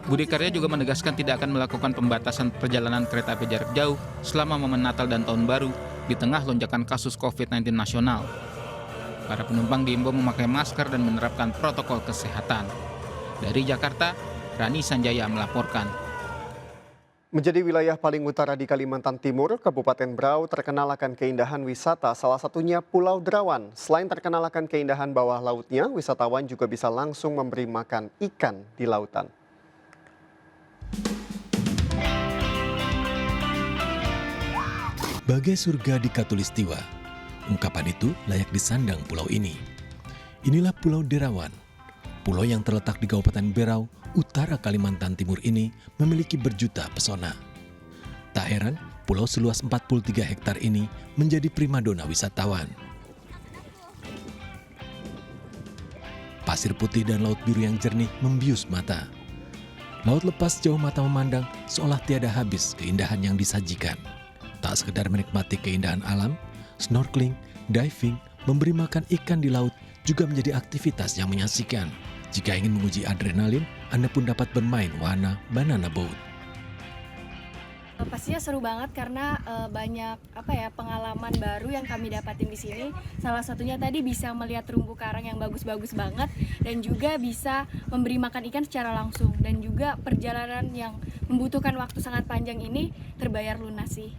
Budi Karya juga menegaskan tidak akan melakukan pembatasan perjalanan kereta api jarak jauh selama momen Natal dan Tahun Baru di tengah lonjakan kasus COVID-19 nasional. Para penumpang diimbau memakai masker dan menerapkan protokol kesehatan. Dari Jakarta, Rani Sanjaya melaporkan. Menjadi wilayah paling utara di Kalimantan Timur, Kabupaten Berau terkenal akan keindahan wisata, salah satunya Pulau Derawan. Selain terkenal akan keindahan bawah lautnya, wisatawan juga bisa langsung memberi makan ikan di lautan. Bagai surga di Katulistiwa, ungkapan itu layak disandang pulau ini. Inilah Pulau Derawan. Pulau yang terletak di Kabupaten Berau, utara Kalimantan Timur ini memiliki berjuta pesona. Tak heran, pulau seluas 43 hektar ini menjadi primadona wisatawan. Pasir putih dan laut biru yang jernih membius mata. Laut lepas jauh mata memandang seolah tiada habis keindahan yang disajikan. Tak sekedar menikmati keindahan alam, snorkeling, diving, memberi makan ikan di laut juga menjadi aktivitas yang menyaksikan. Jika ingin menguji adrenalin, Anda pun dapat bermain wahana banana boat. Pastinya seru banget karena banyak pengalaman baru yang kami dapatin di sini. Salah satunya tadi bisa melihat terumbu karang yang bagus-bagus banget dan juga bisa memberi makan ikan secara langsung, dan juga perjalanan yang membutuhkan waktu sangat panjang ini terbayar lunas sih.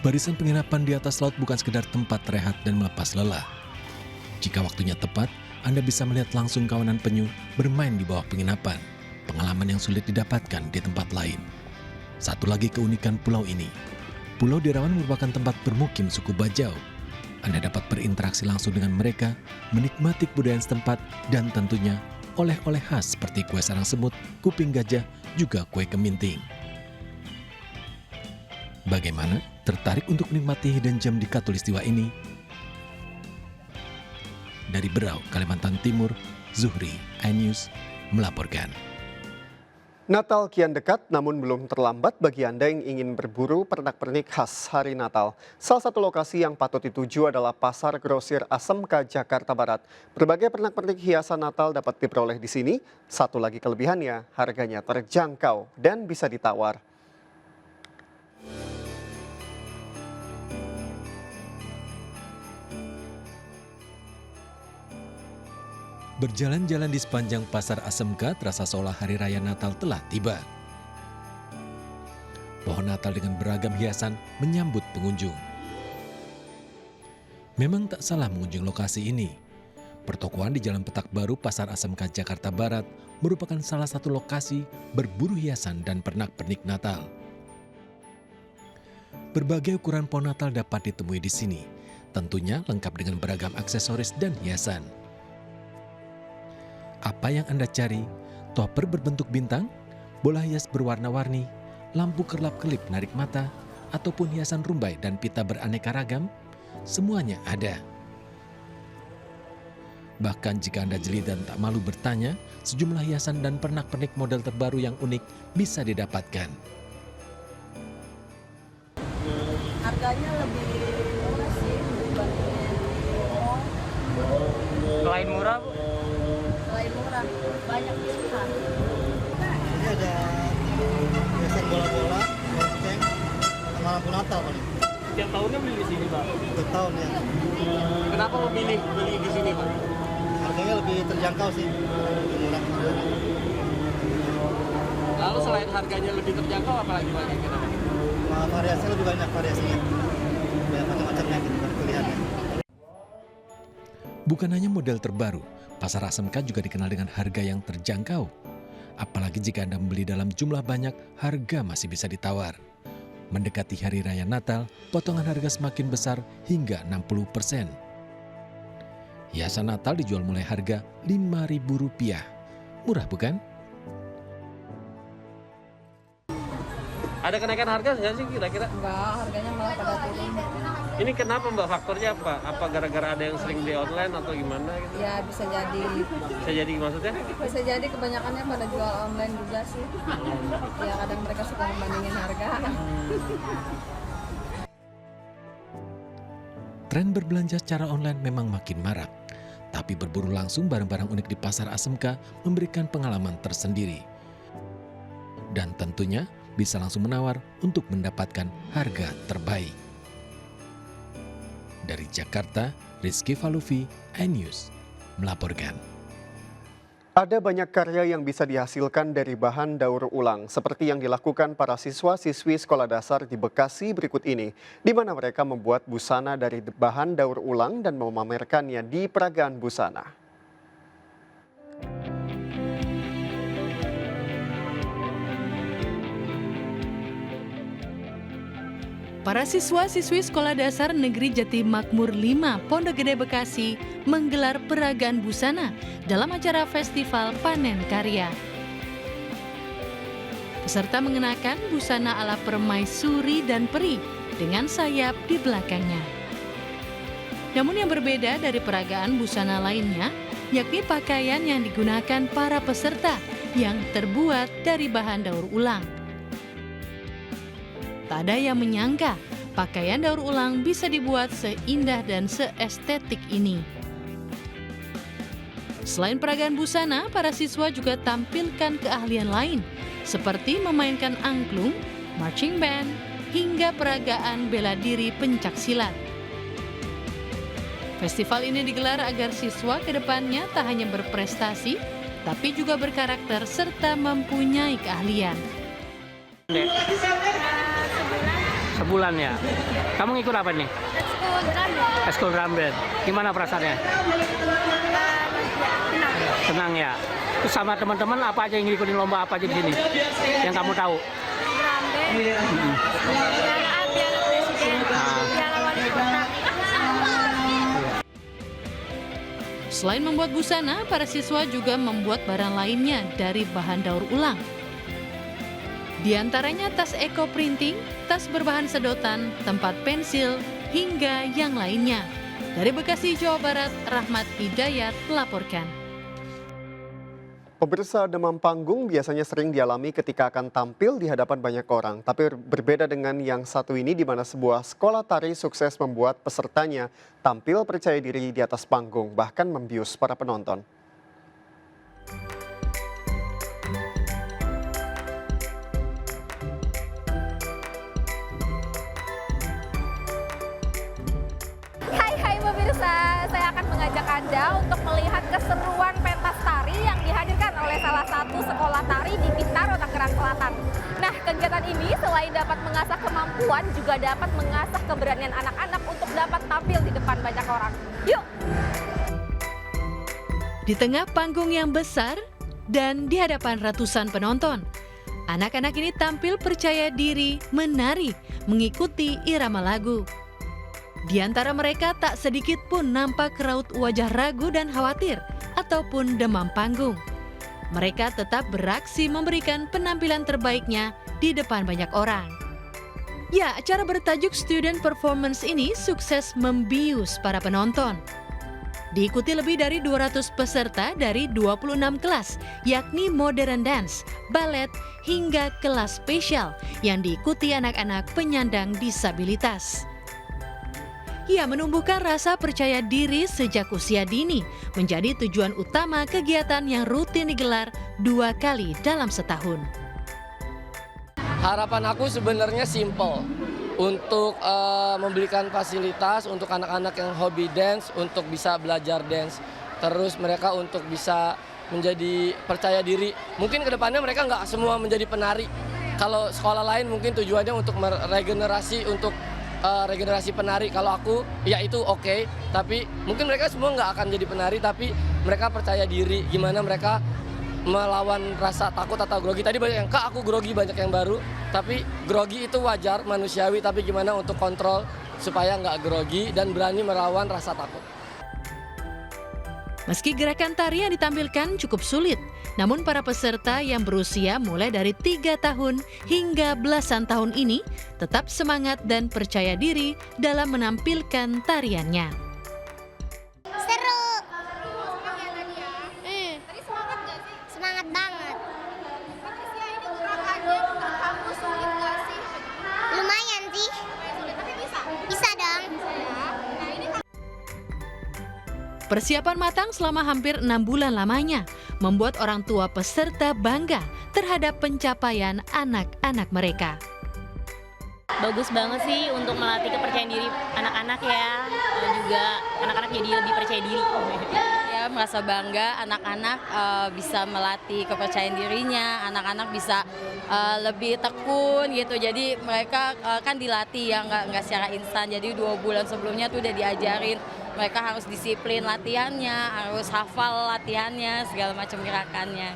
Barisan penginapan di atas laut bukan sekedar tempat rehat dan melepas lelah. Jika waktunya tepat, Anda bisa melihat langsung kawanan penyu bermain di bawah penginapan. Pengalaman yang sulit didapatkan di tempat lain. Satu lagi keunikan pulau ini. Pulau Derawan merupakan tempat bermukim suku Bajau. Anda dapat berinteraksi langsung dengan mereka, menikmati kebudayaan setempat, dan tentunya oleh-oleh khas seperti kue sarang semut, kuping gajah, juga kue keminting. Bagaimana? Tertarik untuk menikmati hidden gem di Katulistiwa ini? Dari Berau, Kalimantan Timur, Zuhri, iNews melaporkan. Natal kian dekat, namun belum terlambat bagi Anda yang ingin berburu pernak-pernik khas hari Natal. Salah satu lokasi yang patut dituju adalah Pasar Grosir ASMK Jakarta Barat. Berbagai pernak-pernik hiasan Natal dapat diperoleh di sini. Satu lagi kelebihannya, harganya terjangkau dan bisa ditawar. Berjalan-jalan di sepanjang Pasar ASMK terasa seolah hari raya Natal telah tiba. Pohon Natal dengan beragam hiasan menyambut pengunjung. Memang tak salah mengunjungi lokasi ini. Pertokoan di Jalan Petak Baru Pasar ASMK Jakarta Barat merupakan salah satu lokasi berburu hiasan dan pernak-pernik Natal. Berbagai ukuran pohon Natal dapat ditemui di sini, tentunya lengkap dengan beragam aksesoris dan hiasan. Apa yang Anda cari? Topper berbentuk bintang, bola hias berwarna-warni, lampu kerlap-kelip menarik mata, ataupun hiasan rumbai dan pita beraneka ragam? Semuanya ada. Bahkan jika Anda jeli dan tak malu bertanya, sejumlah hiasan dan pernak-pernik model terbaru yang unik bisa didapatkan. Harganya lebih murah sih dibandingin mall. Selain murah, Bu? Selain murah, banyak pilihan. Ini ada hiasan bola-bola, lonceng, sama lampu Natal paling. Tiap tahunnya beli di sini, Pak? Tiap tahun ya. Kenapa memilih beli di sini, Pak? Harganya lebih terjangkau sih, lebih murah. Lalu selain harganya lebih terjangkau, apalagi Pak yang kenapa? Variasinya lebih banyak variasinya. Banyak macam-macamnya gitu, pilihannya. Bukan hanya model terbaru, Pasar ASMK juga dikenal dengan harga yang terjangkau. Apalagi jika Anda membeli dalam jumlah banyak, harga masih bisa ditawar. Mendekati Hari Raya Natal, potongan harga semakin besar hingga 60%. Hiasan Natal dijual mulai harga Rp5.000. Murah bukan? Ada kenaikan harga nggak sih kira-kira? Enggak, harganya malah pada turun. Ini kenapa Mbak? Faktornya apa? Apa gara-gara ada yang sering di online atau gimana gitu? Ya bisa jadi. Bisa jadi maksudnya? Bisa jadi kebanyakannya pada jual online juga sih. Ya kadang mereka suka membandingin harga. Tren berbelanja secara online memang makin marak. Tapi berburu langsung barang-barang unik di Pasar ASMK memberikan pengalaman tersendiri. Dan tentunya bisa langsung menawar untuk mendapatkan harga terbaik. Dari Jakarta, Rizky Falufi, iNews, melaporkan. Ada banyak karya yang bisa dihasilkan dari bahan daur ulang, seperti yang dilakukan para siswa-siswi sekolah dasar di Bekasi berikut ini, di mana mereka membuat busana dari bahan daur ulang dan memamerkannya di peragaan busana. Para siswa-siswi Sekolah Dasar Negeri Jati Makmur 5, Pondok Gede Bekasi menggelar peragaan busana dalam acara Festival Panen Karya. Peserta mengenakan busana ala permaisuri dan peri dengan sayap di belakangnya. Namun yang berbeda dari peragaan busana lainnya, yakni pakaian yang digunakan para peserta yang terbuat dari bahan daur ulang. Tak ada yang menyangka pakaian daur ulang bisa dibuat seindah dan seestetik ini. Selain peragaan busana, para siswa juga tampilkan keahlian lain seperti memainkan angklung, marching band, hingga peragaan bela diri pencaksilat. Festival ini digelar agar siswa ke depannya tak hanya berprestasi, tapi juga berkarakter serta mempunyai keahlian. Sebulan ya. Kamu ngikut apa nih? Eskul drum band. Gimana perasaannya? Senang ya. Terus sama teman-teman apa aja yang ngikutin lomba apa aja di sini? Yang kamu tahu? Drum band. Selain membuat busana, para siswa juga membuat barang lainnya dari bahan daur ulang. Di antaranya tas eco printing, tas berbahan sedotan, tempat pensil, hingga yang lainnya. Dari Bekasi, Jawa Barat, Rahmat Hidayat melaporkan. Pemirsa, demam panggung biasanya sering dialami ketika akan tampil di hadapan banyak orang. Tapi berbeda dengan yang satu ini, di mana sebuah sekolah tari sukses membuat pesertanya tampil percaya diri di atas panggung, bahkan membius para penonton. Saya akan mengajak Anda untuk melihat keseruan pentas tari yang dihadirkan oleh salah satu sekolah tari di Bintaro, Tangerang Selatan. Nah, kegiatan ini selain dapat mengasah kemampuan, juga dapat mengasah keberanian anak-anak untuk dapat tampil di depan banyak orang. Yuk! Di tengah panggung yang besar dan di hadapan ratusan penonton, anak-anak ini tampil percaya diri menari, mengikuti irama lagu. Di antara mereka tak sedikit pun nampak raut wajah ragu dan khawatir ataupun demam panggung. Mereka tetap beraksi memberikan penampilan terbaiknya di depan banyak orang. Ya, acara bertajuk Student Performance ini sukses membius para penonton. Diikuti lebih dari 200 peserta dari 26 kelas, yakni modern dance, ballet, hingga kelas spesial yang diikuti anak-anak penyandang disabilitas. Ya, menumbuhkan rasa percaya diri sejak usia dini menjadi tujuan utama kegiatan yang rutin digelar 2 kali dalam setahun. Harapan aku sebenarnya simple, untuk memberikan fasilitas untuk anak-anak yang hobi dance untuk bisa belajar dance. Terus mereka untuk bisa menjadi percaya diri. Mungkin kedepannya mereka nggak semua menjadi penari. Kalau sekolah lain mungkin tujuannya untuk meregenerasi, untuk regenerasi penari. Kalau aku ya itu oke, tapi mungkin mereka semua nggak akan jadi penari, tapi mereka percaya diri gimana mereka melawan rasa takut atau grogi. Tadi banyak yang, Kak aku grogi, banyak yang baru, tapi grogi itu wajar, manusiawi, tapi gimana untuk kontrol supaya nggak grogi dan berani melawan rasa takut. Meski gerakan tari yang ditampilkan cukup sulit, namun para peserta yang berusia mulai dari 3 tahun hingga belasan tahun ini tetap semangat dan percaya diri dalam menampilkan tariannya. Seru. Semangat banget. Lumayan sih. Bisa dong. Persiapan matang selama hampir 6 bulan lamanya membuat orang tua peserta bangga terhadap pencapaian anak-anak mereka. Bagus banget sih untuk melatih kepercayaan diri anak-anak ya, dan juga anak-anak jadi lebih percaya diri. Ya, merasa bangga anak-anak bisa melatih kepercayaan dirinya, anak-anak bisa lebih tekun gitu. Jadi mereka kan dilatih ya, nggak secara instan. Jadi 2 bulan sebelumnya tuh udah diajarin. Mereka harus disiplin latihannya, harus hafal latihannya, segala macam gerakannya.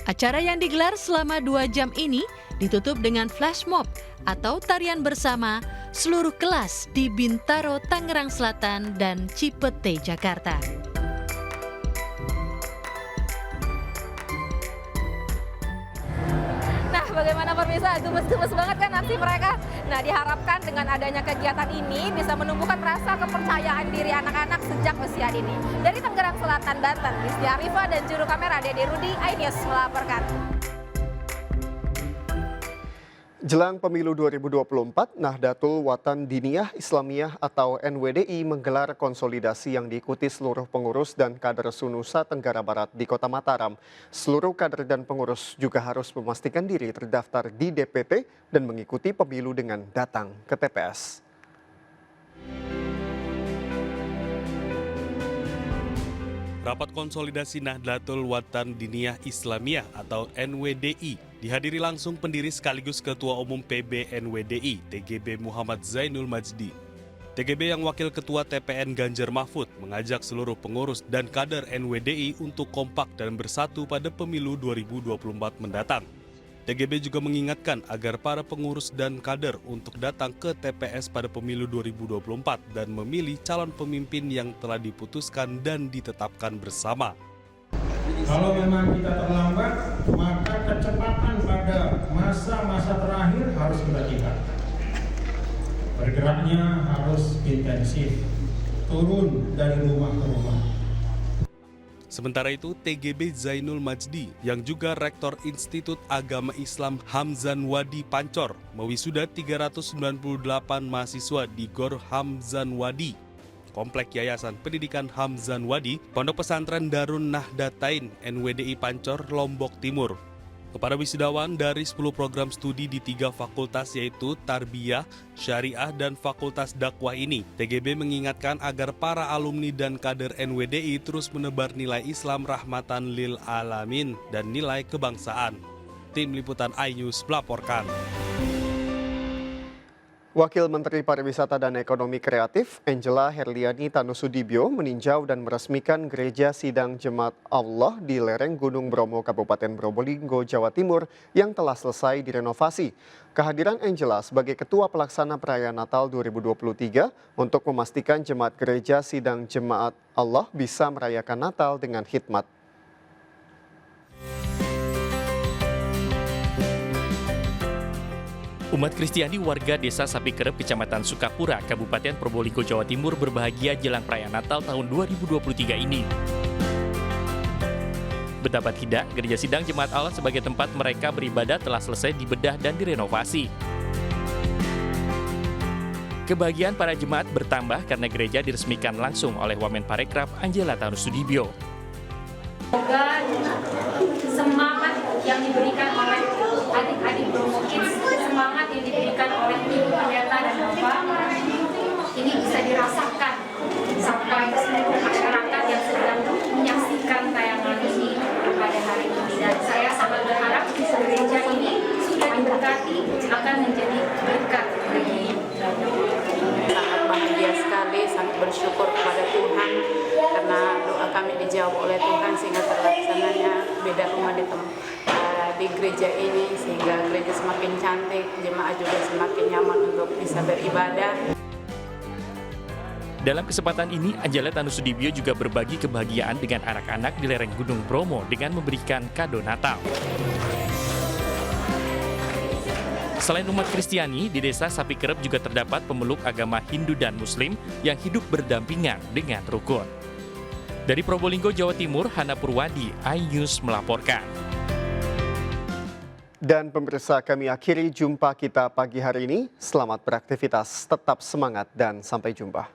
Acara yang digelar selama 2 jam ini ditutup dengan flash mob atau tarian bersama seluruh kelas di Bintaro, Tangerang Selatan dan Cipete, Jakarta. Nah, bagaimana pemirsa, gemes-gemes banget kan aksi mereka. Nah, diharapkan dengan adanya kegiatan ini bisa menumbuhkan rasa kepercayaan diri anak-anak sejak usia dini. Dari Tangerang Selatan, Banten, Rizky Arifa dan juru kamera Dede Rudi, iNews melaporkan. Jelang pemilu 2024, Nahdlatul Watan Diniyah Islamiyah atau NWDI menggelar konsolidasi yang diikuti seluruh pengurus dan kader Nusa Tenggara Barat di Kota Mataram. Seluruh kader dan pengurus juga harus memastikan diri terdaftar di DPP dan mengikuti pemilu dengan datang ke TPS. Rapat konsolidasi Nahdlatul Watan Diniyah Islamiyah atau NWDI dihadiri langsung pendiri sekaligus Ketua Umum PB NWDI TGB Muhammad Zainul Majdi. TGB yang wakil Ketua TPN Ganjar Mahfud mengajak seluruh pengurus dan kader NWDI untuk kompak dan bersatu pada pemilu 2024 mendatang. TGB juga mengingatkan agar para pengurus dan kader untuk datang ke TPS pada pemilu 2024 dan memilih calon pemimpin yang telah diputuskan dan ditetapkan bersama. Kalau memang kita terlambat, maka kecepatan pada masa-masa terakhir harus kita tingkat. Bergeraknya harus intensif, turun dari rumah ke rumah. Sementara itu, TGB Zainul Majdi yang juga Rektor Institut Agama Islam Hamzan Wadi Pancor mewisuda 398 mahasiswa di Gor Hamzan Wadi, Komplek Yayasan Pendidikan Hamzan Wadi, Pondok Pesantren Darun Nahdlatain NWDI Pancor, Lombok Timur. Kepada wisudawan dari 10 program studi di 3 fakultas yaitu Tarbiyah, Syariah, dan Fakultas Dakwah ini, TGB mengingatkan agar para alumni dan kader NWDI terus menebar nilai Islam rahmatan lil alamin dan nilai kebangsaan. Tim Liputan iNews melaporkan. Wakil Menteri Pariwisata dan Ekonomi Kreatif Angela Herliani Tanusudibyo meninjau dan meresmikan Gereja Sidang Jemaat Allah di lereng Gunung Bromo, Kabupaten Probolinggo, Jawa Timur yang telah selesai direnovasi. Kehadiran Angela sebagai Ketua Pelaksana Perayaan Natal 2023 untuk memastikan jemaat Gereja Sidang Jemaat Allah bisa merayakan Natal dengan hikmat. Umat Kristiani warga Desa Sapikerep, Kecamatan Sukapura, Kabupaten Probolinggo, Jawa Timur berbahagia jelang perayaan Natal tahun 2023 ini. Betapa tidak, Gereja Sidang Jemaat Allah sebagai tempat mereka beribadah telah selesai dibedah dan direnovasi. Kebahagiaan para jemaat bertambah karena gereja diresmikan langsung oleh Wamen Parekraf Angela Tanusudibyo. Semoga semangat yang diberikan oleh adik-adik Bromo Kids, semangat yang diberikan oleh Ibu Pendeta dan Bapak, ini bisa dirasakan sampai seluruh masyarakat yang sedang menyaksikan tayangan ini pada hari ini. Dan saya sangat berharap gereja ini sudah diberkati akan menjadi berkat bagi sangat bahagia sekali, sangat bersyukur kepada Tuhan karena doa kami dijawab oleh Tuhan sehingga terlaksananya beda rumah di gereja ini, sehingga gereja semakin cantik, jemaat juga semakin nyaman untuk bisa beribadah. Dalam kesempatan ini, Angela Tanusudibyo juga berbagi kebahagiaan dengan anak-anak di lereng Gunung Bromo dengan memberikan kado Natal. Selain umat Kristiani, di Desa Sapikerep juga terdapat pemeluk agama Hindu dan Muslim yang hidup berdampingan dengan rukun. Dari Probolinggo, Jawa Timur, Hana Purwadi, iNews melaporkan. Dan pemirsa, kami akhiri jumpa kita pagi hari ini. Selamat beraktivitas, tetap semangat, dan sampai jumpa.